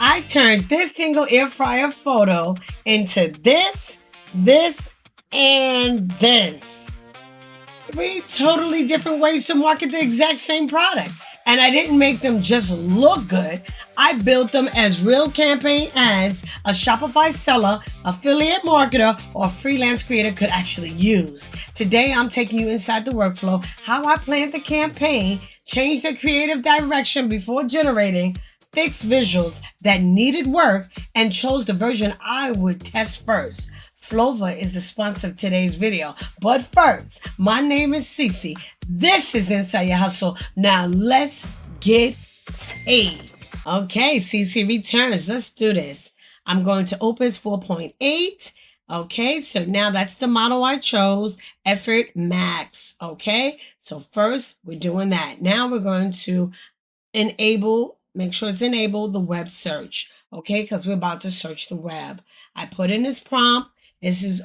I turned this single air fryer photo into this, and this. Three totally different ways to market the exact same product. And I didn't make them just look good. I built them as real campaign ads a Shopify seller, affiliate marketer, or freelance creator could actually use. Today, I'm taking you inside the workflow, how I planned the campaign, changed the creative direction before generating, fixed visuals that needed work, and chose the version I would test first. Flova is the sponsor of today's video. But first, my name is Cece. This is Inside Your Hustle. Now let's get paid. Okay, Cece returns. Let's do this. I'm going to Opus 4.8. Okay, so now that's the model I chose, Effort Max. Okay, so first we're doing that. Now we're going to make sure it's enabled the web search. Okay, because we're about to search the web. I put in this prompt.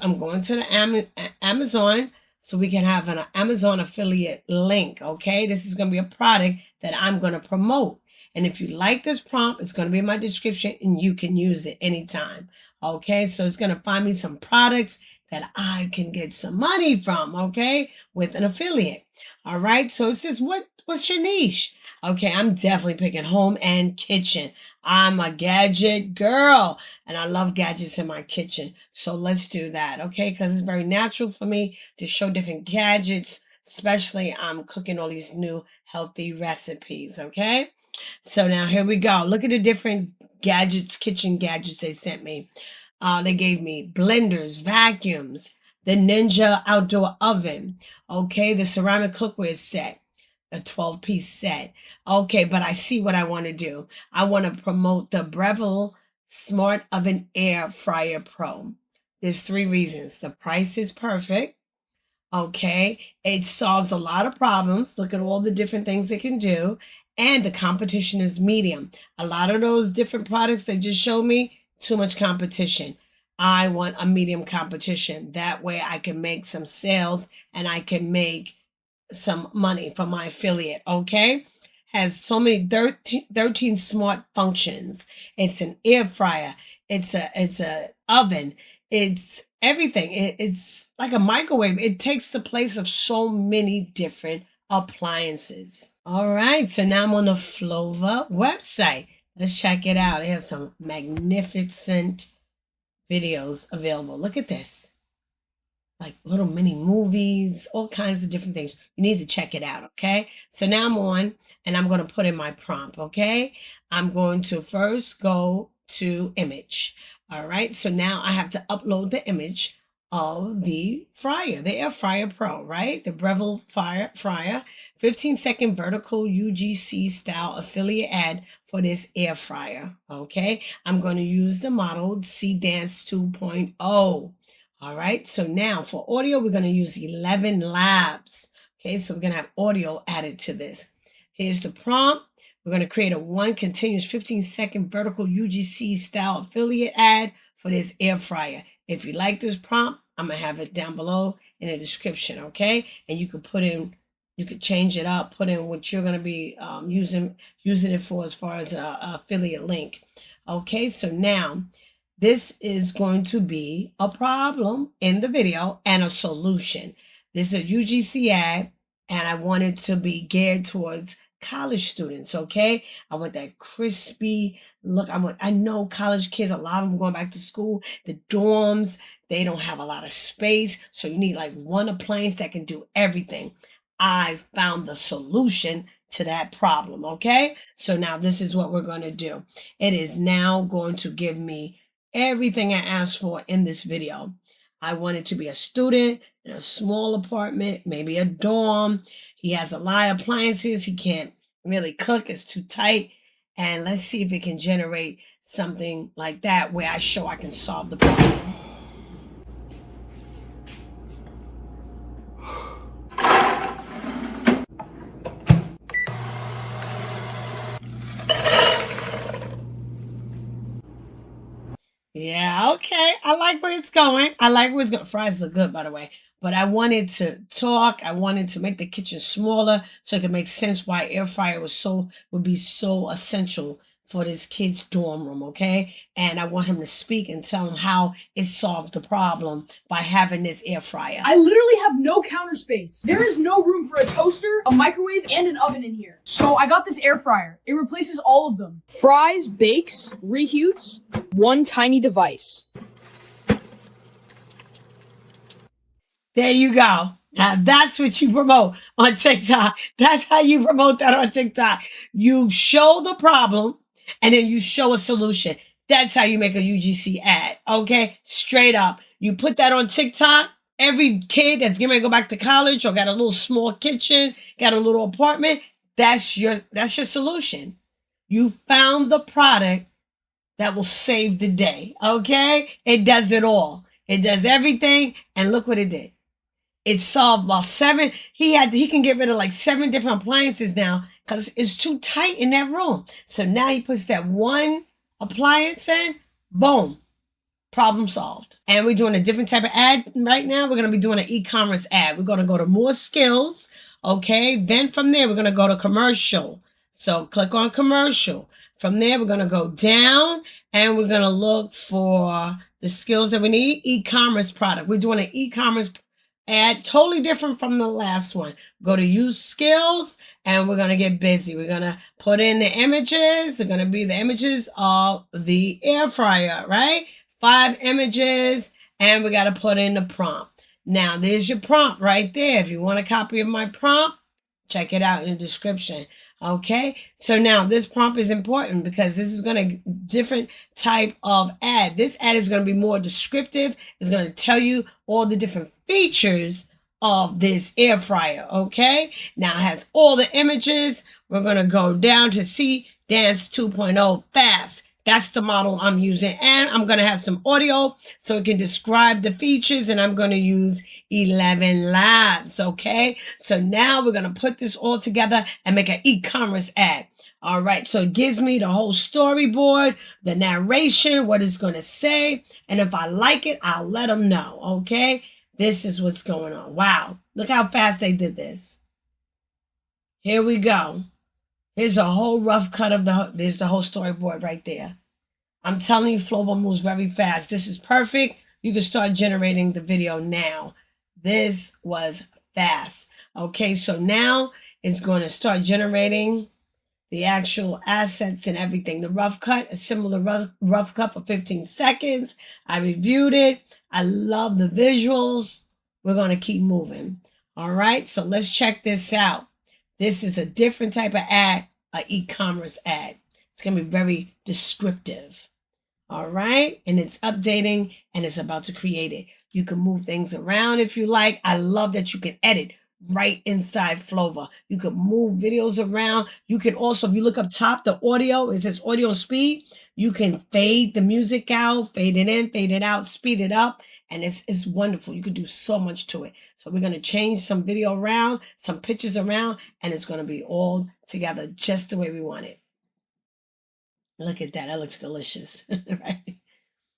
I'm going to the Amazon so we can have an Amazon affiliate link, okay? This is going to be a product that I'm going to promote. And if you like this prompt, it's going to be in my description and you can use it anytime, okay? So it's going to find me some products that I can get some money from, okay, with an affiliate. All right, so it says, what's your niche? Okay, I'm definitely picking home and kitchen. I'm a gadget girl and I love gadgets in my kitchen. So let's do that, okay? Because it's very natural for me to show different gadgets, especially I'm cooking all these new healthy recipes, okay? So now here we go. Look at the different gadgets, kitchen gadgets they sent me. They gave me blenders, vacuums, the Ninja outdoor oven, okay? The ceramic cookware set. A 12-piece set. Okay, but I see what I want to do. I want to promote the Breville Smart Oven Air Fryer Pro. There's 3 reasons. The price is perfect. Okay, it solves a lot of problems. Look at all the different things it can do. And the competition is medium. A lot of those different products they just showed me, too much competition. I want a medium competition. That way I can make some sales and I can make some money from my affiliate, okay? Has so many 13 smart functions. It's an air fryer. It's a oven. It's everything. It's like a microwave. It takes the place of so many different appliances. All right, so now I'm on the Flova website. Let's check it out. They have some magnificent videos available. Look at this. Like little mini movies, all kinds of different things. You need to check it out, okay? So now I'm on and I'm going to put in my prompt, okay? I'm going to first go to image. All right, so now I have to upload the image of the fryer, the Air Fryer Pro, right? The Breville fryer, 15-second vertical UGC style affiliate ad for this air fryer, okay? I'm going to use the model C-Dance 2.0. All right, so now for audio, we're going to use 11 Labs. Okay, so we're going to have audio added to this. Here's the prompt. We're going to create a one continuous 15-second vertical UGC style affiliate ad for this air fryer. If you like this prompt, I'm going to have it down below in the description, okay? And you could change it up, put in what you're going to be using it for as far as a affiliate link. Okay, so now this is going to be a problem in the video and a solution. This is a UGC ad, and I want it to be geared towards college students, okay? I want that crispy look. I know college kids, a lot of them going back to school. The dorms, they don't have a lot of space, so you need like one appliance that can do everything. I found the solution to that problem, okay? So now this is what we're going to do. It is now going to give me everything I asked for in this video. I want it to be a student in a small apartment, maybe a dorm. He has a lot of appliances. He can't really cook. It's too tight. And let's see if it can generate something like that where I show I can solve the problem. Yeah, okay. I like where it's going. Fries look good, by the way. But I wanted to talk. I wanted to make the kitchen smaller so it could make sense why air fryer would be so essential for this kid's dorm room, okay? And I want him to speak and tell him how it solved the problem by having this air fryer. I literally have no counter space. There is no room for a toaster, a microwave, and an oven in here. So I got this air fryer. It replaces all of them. Fries, bakes, reheats, one tiny device. There you go. Now that's what you promote on TikTok. That's how you promote that on TikTok. You show the problem and then you show a solution. That's how you make a UGC ad. Okay? Straight up. You put that on TikTok. Every kid that's getting ready to go back to college or got a little small kitchen, got a little apartment, that's your solution. You found the product that will save the day. Okay? It does it all. It does everything. And look what it did. It solved about 7. He can get rid of like 7 different appliances now because it's too tight in that room. So now he puts that one appliance in, boom, problem solved. And we're doing a different type of ad right now. We're going to be doing an e-commerce ad. We're going to go to more skills. Okay. Then from there, we're going to go to commercial. So click on commercial. From there, we're going to go down and we're going to look for the skills that we need. E-commerce product. We're doing an e-commerce ad, totally different from the last one. Go to use skills and we're going to get busy. We're going to put in the images. They're going to be the images of the air fryer, right? 5 images and we got to put in the prompt. Now there's your prompt right there. If you want a copy of my prompt, check it out in the description. Okay, so now this prompt is important because this is going to different type of ad. This ad is going to be more descriptive. It's going to tell you all the different features of this air fryer. Okay, now it has all the images. We're going to go down to see Dance 2.0 fast. That's the model I'm using. And I'm going to have some audio so it can describe the features. And I'm going to use 11 labs. Okay. So now we're going to put this all together and make an e-commerce ad. All right. So it gives me the whole storyboard, the narration, what it's going to say. And if I like it, I'll let them know. Okay. This is what's going on. Wow. Look how fast they did this. Here we go. Here's a whole rough cut of there's the whole storyboard right there. I'm telling you, Flova moves very fast. This is perfect. You can start generating the video now. This was fast. Okay, so now it's going to start generating the actual assets and everything. The rough cut, a similar rough cut for 15 seconds. I reviewed it. I love the visuals. We're going to keep moving. All right, so let's check this out. This is a different type of ad, an e-commerce ad. It's going to be very descriptive. All right. And it's updating and it's about to create it. You can move things around if you like. I love that you can edit right inside Flova. You can move videos around. You can also, if you look up top, the audio, it says audio speed. You can fade the music out, fade it in, fade it out, speed it up. And it's wonderful. You could do so much to it. So we're going to change some video around, some pictures around, and it's going to be all together just the way we want it. Look at that. That looks delicious. Right?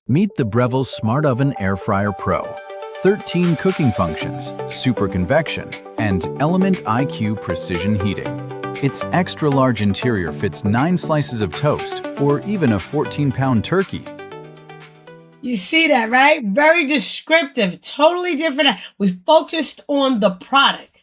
Meet the Breville Smart Oven Air Fryer Pro. 13 cooking functions, super convection, and Element IQ precision heating. Its extra-large interior fits 9 slices of toast or even a 14-pound turkey. You see that, right? Very descriptive, totally different. We focused on the product.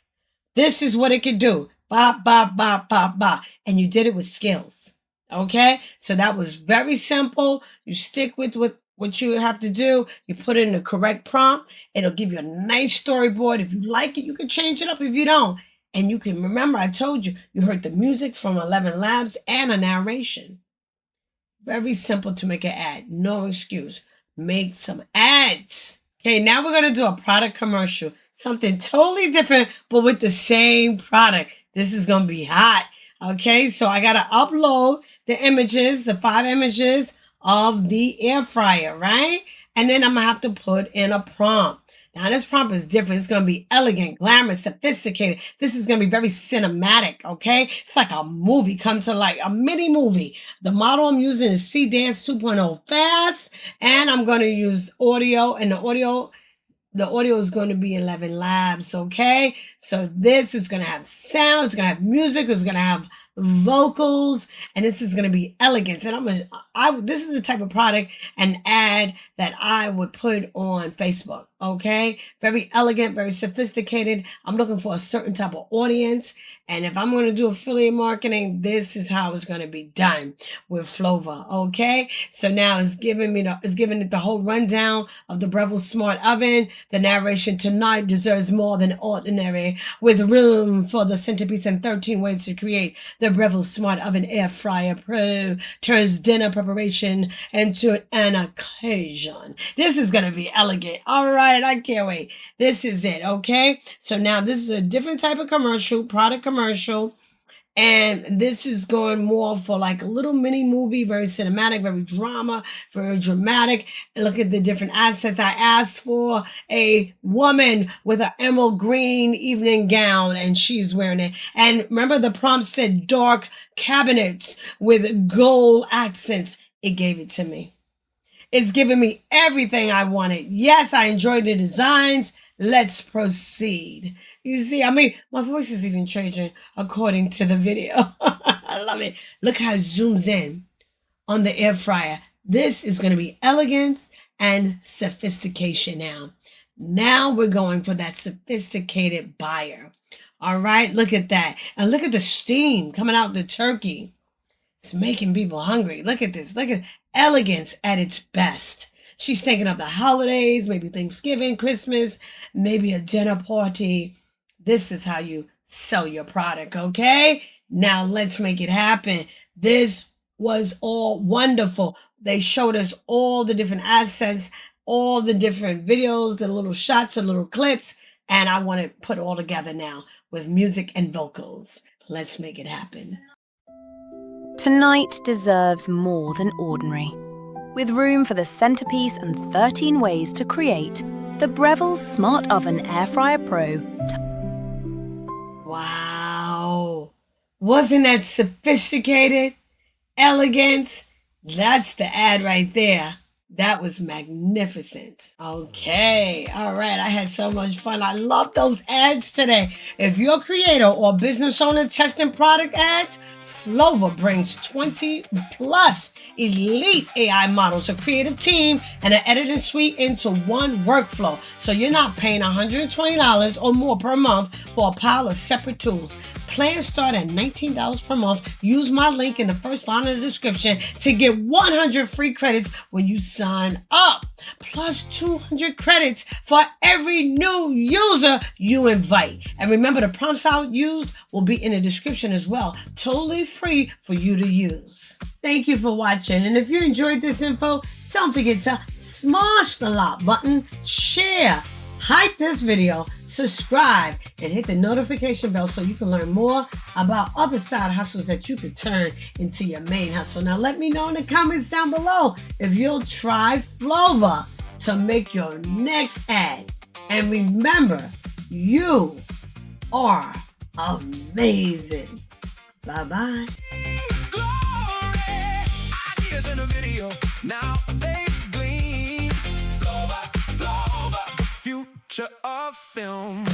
This is what it could do. Ba, ba, ba, ba, ba. And you did it with skills. Okay? So that was very simple. You stick with what you have to do. You put in the correct prompt. It'll give you a nice storyboard. If you like it, you can change it up if you don't. And you can remember, I told you, you heard the music from 11 Labs and a narration. Very simple to make an ad. No excuse. Make some ads. Okay, now we're going to do a product commercial. Something totally different, but with the same product. This is going to be hot. Okay, so I got to upload the images, the 5 images of the air fryer, right? And then I'm going to have to put in a prompt. Now, this prompt is different. It's going to be elegant, glamorous, sophisticated. This is going to be very cinematic, okay? It's like a movie, come to like a mini movie. The model I'm using is C Dance 2.0 Fast, and I'm going to use audio, and the audio is going to be 11 Labs, okay? So this is going to have sound, it's going to have music, it's going to have vocals, and this is going to be elegance. And this is the type of product and ad that I would put on Facebook. Okay, very elegant, very sophisticated. I'm looking for a certain type of audience, and if I'm going to do affiliate marketing, this is how it's going to be done with Flova. Okay, so now it's giving it the whole rundown of the Breville Smart Oven. The narration: tonight deserves more than ordinary, with room for the centerpiece and 13 ways to create. The Breville Smart Oven Air Fryer Pro turns dinner preparation into an occasion. This is going to be elegant. All right, I can't wait. This is it, okay? So now this is a different type of commercial, product commercial, and this is going more for like a little mini movie, very cinematic, very drama, very dramatic. Look at the different assets. I asked for a woman with an emerald green evening gown, and she's wearing it. And remember, the prompt said dark cabinets with gold accents. It gave it to me. It's giving me everything I wanted. Yes, I enjoyed the designs. Let's proceed. You see, I mean, my voice is even changing according to the video. I love it. Look how it zooms in on the air fryer. This is going to be elegance and sophistication now. Now we're going for that sophisticated buyer. All right, look at that. And look at the steam coming out the turkey. It's making people hungry. Look at this. Look at elegance at its best. She's thinking of the holidays, maybe Thanksgiving, Christmas, maybe a dinner party. This is how you sell your product, okay? Now let's make it happen. This was all wonderful. They showed us all the different assets, all the different videos, the little shots, the little clips, and I want to put it all together now with music and vocals. Let's make it happen. Tonight deserves more than ordinary. With room for the centerpiece and 13 ways to create, the Breville Smart Oven Air Fryer Pro. Wow. Wasn't that sophisticated? Elegance? That's the ad right there. That was magnificent. Okay. All right. I had so much fun. I love those ads today. If you're a creator or business owner testing product ads, Flova brings 20 plus elite AI models, a creative team, and an editing suite into one workflow. So you're not paying $120 or more per month for a pile of separate tools. Plans start at $19 per month. Use my link in the first line of the description to get 100 free credits when you sign up, plus 200 credits for every new user you invite. And remember, the prompts I used will be in the description as well, totally free for you to use. Thank you for watching. And if you enjoyed this info, don't forget to smash the like button, share, hype this video, subscribe, and hit the notification bell so you can learn more about other side hustles that you could turn into your main hustle. Now let me know in the comments down below if you'll try Flova to make your next ad. And remember, you are amazing. Bye-bye. Glory, ideas in a video. Now they gleam. Flova, the future of film.